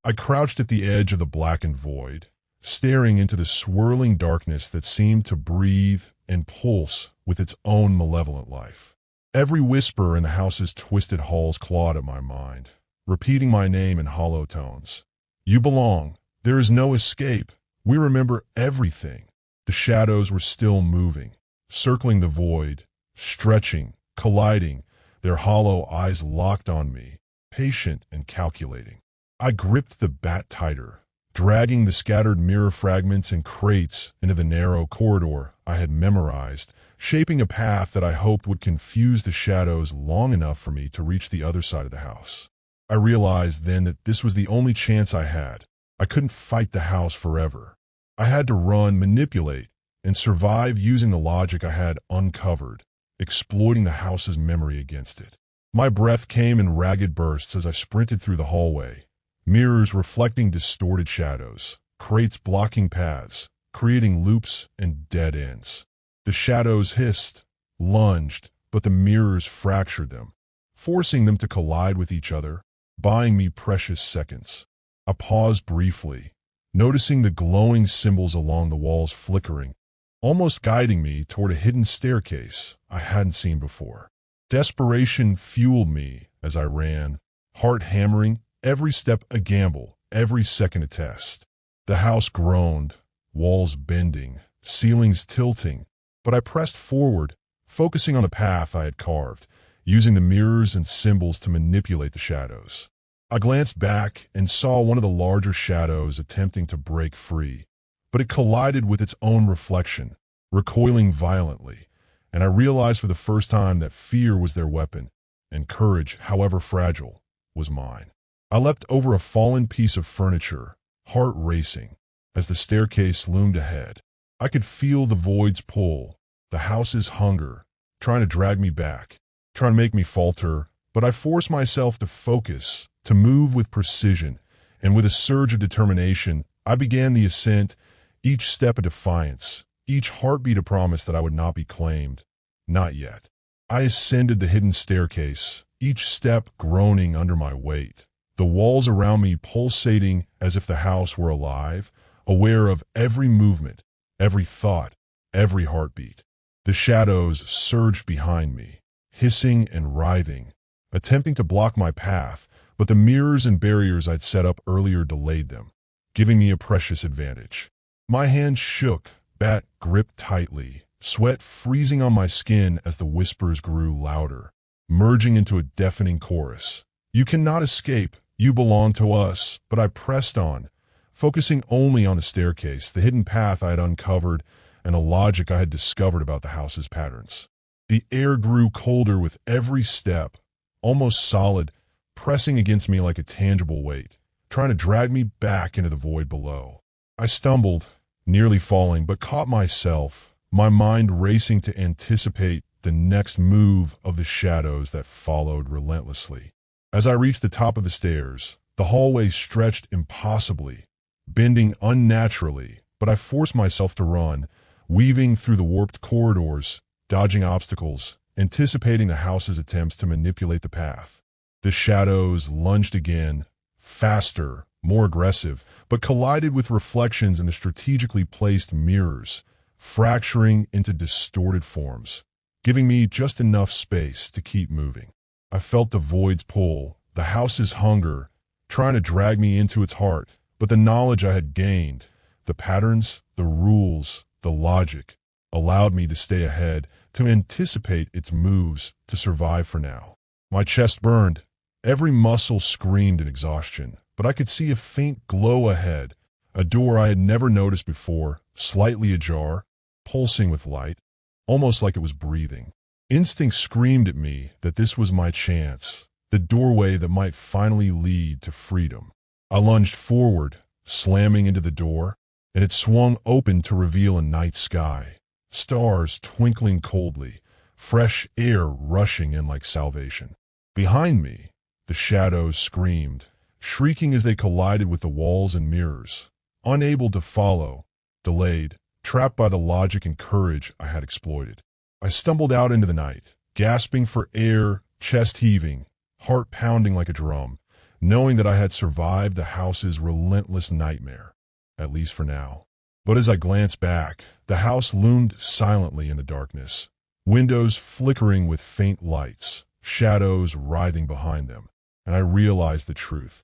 I crouched at the edge of the blackened void, staring into the swirling darkness that seemed to breathe and pulse with its own malevolent life. Every whisper in the house's twisted halls clawed at my mind, repeating my name in hollow tones. You belong. There is no escape. We remember everything. The shadows were still moving, circling the void, stretching, colliding, their hollow eyes locked on me, patient and calculating. I gripped the bat tighter, dragging the scattered mirror fragments and crates into the narrow corridor I had memorized, shaping a path that I hoped would confuse the shadows long enough for me to reach the other side of the house. I realized then that this was the only chance I had. I couldn't fight the house forever. I had to run, manipulate, and survive using the logic I had uncovered, exploiting the house's memory against it. My breath came in ragged bursts as I sprinted through the hallway, mirrors reflecting distorted shadows, crates blocking paths, creating loops and dead ends. The shadows hissed, lunged, but the mirrors fractured them, forcing them to collide with each other, buying me precious seconds. I paused briefly, noticing the glowing symbols along the walls flickering, almost guiding me toward a hidden staircase I hadn't seen before. Desperation fueled me as I ran, heart hammering, every step a gamble, every second a test. The house groaned, walls bending, ceilings tilting, but I pressed forward, focusing on the path I had carved, using the mirrors and symbols to manipulate the shadows. I glanced back and saw one of the larger shadows attempting to break free, but it collided with its own reflection, recoiling violently, and I realized for the first time that fear was their weapon, and courage, however fragile, was mine. I leapt over a fallen piece of furniture, heart racing, as the staircase loomed ahead. I could feel the void's pull, the house's hunger, trying to drag me back, trying to make me falter, but I forced myself to focus, to move with precision, and with a surge of determination, I began the ascent, each step a defiance, each heartbeat a promise that I would not be claimed. Not yet. I ascended the hidden staircase, each step groaning under my weight, the walls around me pulsating as if the house were alive, aware of every movement, every thought, every heartbeat. The shadows surged behind me, hissing and writhing, attempting to block my path, but the mirrors and barriers I'd set up earlier delayed them, giving me a precious advantage. My hand shook, bat gripped tightly, sweat freezing on my skin as the whispers grew louder, merging into a deafening chorus. You cannot escape, you belong to us, but I pressed on, focusing only on the staircase, the hidden path I had uncovered, and the logic I had discovered about the house's patterns. The air grew colder with every step, almost solid, pressing against me like a tangible weight, trying to drag me back into the void below. I stumbled, nearly falling, but caught myself, my mind racing to anticipate the next move of the shadows that followed relentlessly. As I reached the top of the stairs, the hallway stretched impossibly, bending unnaturally, but I forced myself to run, weaving through the warped corridors, dodging obstacles, anticipating the house's attempts to manipulate the path. The shadows lunged again, faster, more aggressive, but collided with reflections in the strategically placed mirrors, fracturing into distorted forms, giving me just enough space to keep moving. I felt the void's pull, the house's hunger, trying to drag me into its heart, but the knowledge I had gained, the patterns, the rules, the logic, allowed me to stay ahead, to anticipate its moves, to survive for now. My chest burned. Every muscle screamed in exhaustion, but I could see a faint glow ahead, a door I had never noticed before, slightly ajar, pulsing with light, almost like it was breathing. Instinct screamed at me that this was my chance, the doorway that might finally lead to freedom. I lunged forward, slamming into the door, and it swung open to reveal a night sky, stars twinkling coldly, fresh air rushing in like salvation. Behind me, the shadows screamed, shrieking as they collided with the walls and mirrors, unable to follow, delayed, trapped by the logic and courage I had exploited. I stumbled out into the night, gasping for air, chest heaving, heart pounding like a drum, knowing that I had survived the house's relentless nightmare, at least for now. But as I glanced back, the house loomed silently in the darkness, windows flickering with faint lights, shadows writhing behind them, and I realized the truth.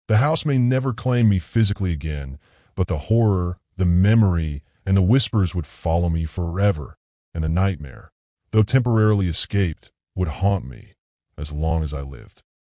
The house may never claim me physically again, but the horror, the memory, and the whispers would follow me forever, and the nightmare, though temporarily escaped, would haunt me as long as I lived.